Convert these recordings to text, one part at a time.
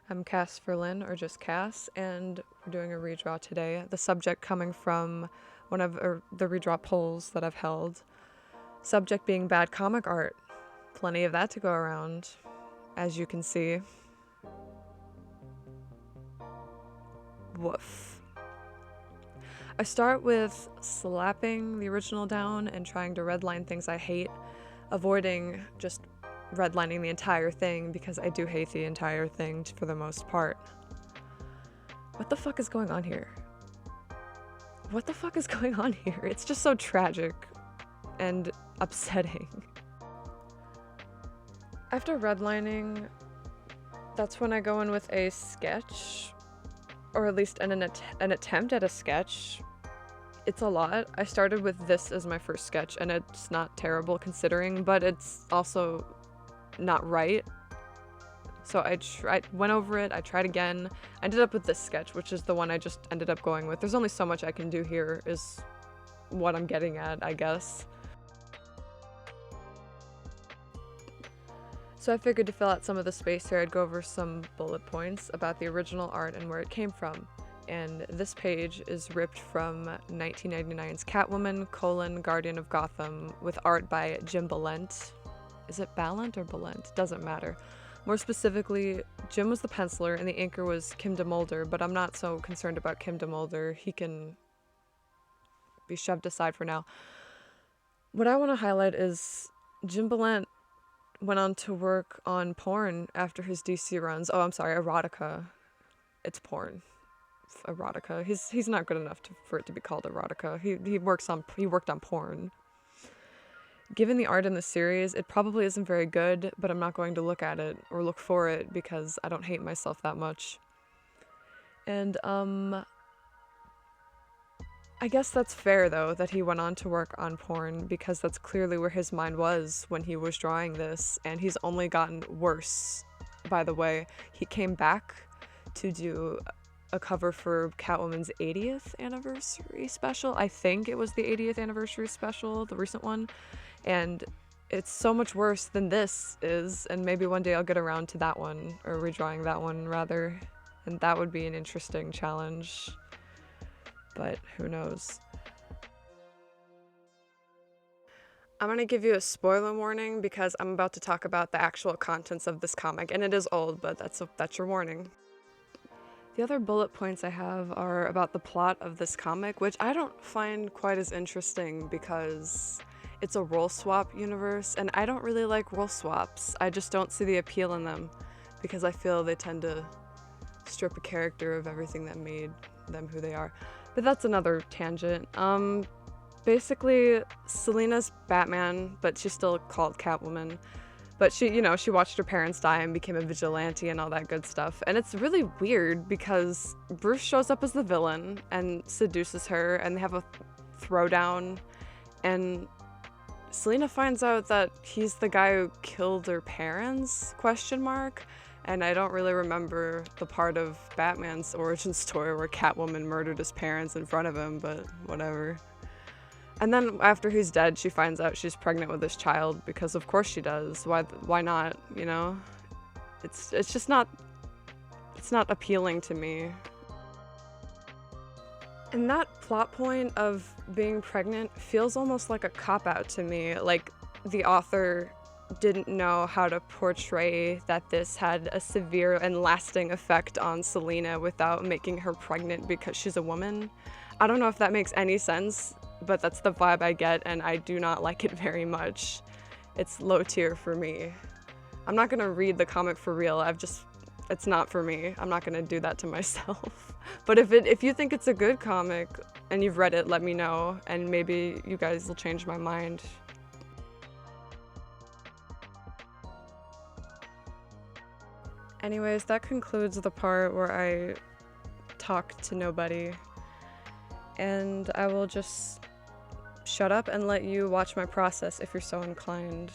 I'm Cass Verlin, or just Cass, and we're doing a redraw today. The subject coming from one of the redraw polls that I've held. Subject being bad comic art. Plenty of that to go around, as you can see. Woof. I start with slapping the original down and trying to redline things I hate, avoiding just redlining the entire thing because I do hate the entire thing for the most part. What the fuck is going on here? What the fuck is going on here? It's just so tragic and upsetting. After redlining, that's when I go in with a sketch, or at least an attempt at a sketch. It's a lot. I started with this as my first sketch, and it's not terrible considering, but it's also not right. So I went over it, I tried again. I ended up with this sketch, which is the one I just ended up going with. There's only so much I can do here, is what I'm getting at, I guess. So I figured to fill out some of the space here, I'd go over some bullet points about the original art and where it came from. And this page is ripped from 1999's Catwoman, Guardian of Gotham, with art by Jim Balent. Is it Balent or Balent? Doesn't matter. More specifically, Jim was the penciler and the inker was Kim DeMulder, but I'm not so concerned about Kim DeMulder. He can be shoved aside for now. What I want to highlight is Jim Balent went on to work on porn after his DC runs. Oh, I'm sorry, erotica. It's porn. Erotica. He's not good enough for it to be called erotica. He worked on porn. Given the art in the series, it probably isn't very good, but I'm not going to look at it or look for it because I don't hate myself that much. And I guess that's fair though that he went on to work on porn because that's clearly where his mind was when he was drawing this, and he's only gotten worse. By the way, he came back to do a cover for Catwoman's 80th anniversary special. I think it was the 80th anniversary special, the recent one. And it's so much worse than this is, and maybe one day I'll get around to that one, or redrawing that one rather, and that would be an interesting challenge, but who knows. I'm gonna give you a spoiler warning because I'm about to talk about the actual contents of this comic, and it is old, but that's your warning. The other bullet points I have are about the plot of this comic, which I don't find quite as interesting because it's a role swap universe, and I don't really like role swaps. I just don't see the appeal in them because I feel they tend to strip a character of everything that made them who they are. But that's another tangent. Basically, Selina's Batman, but she's still called Catwoman. But she watched her parents die and became a vigilante and all that good stuff. And it's really weird because Bruce shows up as the villain and seduces her, and they have a throwdown, and Selina finds out that he's the guy who killed her parents, ? And I don't really remember the part of Batman's origin story where Catwoman murdered his parents in front of him, but whatever. And then after he's dead, she finds out she's pregnant with his child because of course she does. Why not, you know? It's just not, it's not appealing to me. And that plot point of being pregnant feels almost like a cop-out to me. Like the author didn't know how to portray that this had a severe and lasting effect on Selina without making her pregnant because she's a woman. I don't know if that makes any sense, but that's the vibe I get, and I do not like it very much. It's low tier for me. I'm not gonna read the comic for real. It's not for me. I'm not gonna do that to myself. But if you think it's a good comic and you've read it, let me know, and maybe you guys will change my mind. Anyways, that concludes the part where I talk to nobody, and I will just shut up and let you watch my process if you're so inclined.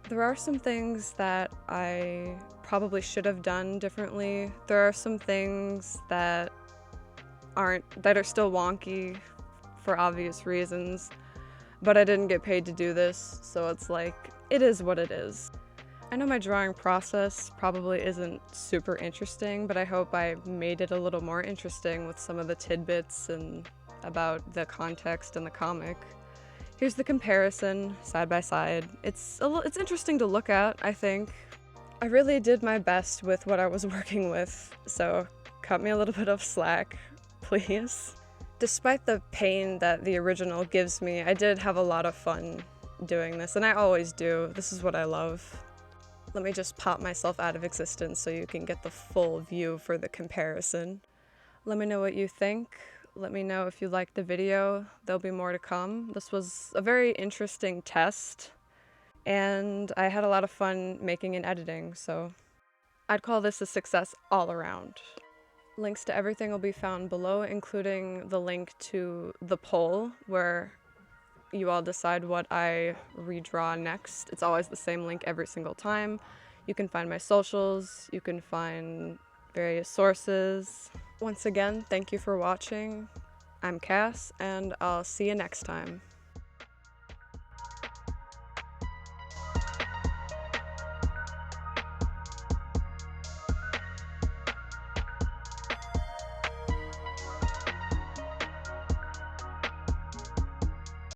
There are some things that I probably should have done differently. There are some things that are still wonky for obvious reasons, but I didn't get paid to do this, so it's like, it is what it is. I know my drawing process probably isn't super interesting, but I hope I made it a little more interesting with some of the tidbits and about the context in the comic. Here's the comparison, side by side. It's interesting to look at, I think. I really did my best with what I was working with, so cut me a little bit of slack, please. Despite the pain that the original gives me, I did have a lot of fun doing this, and I always do. This is what I love. Let me just pop myself out of existence so you can get the full view for the comparison. Let me know what you think. Let me know if you liked the video. There'll be more to come. This was a very interesting test, and I had a lot of fun making and editing, so I'd call this a success all around. Links to everything will be found below, including the link to the poll where you all decide what I redraw next. It's always the same link every single time. You can find my socials, you can find various sources. Once again, thank you for watching. I'm Cass, and I'll see you next time.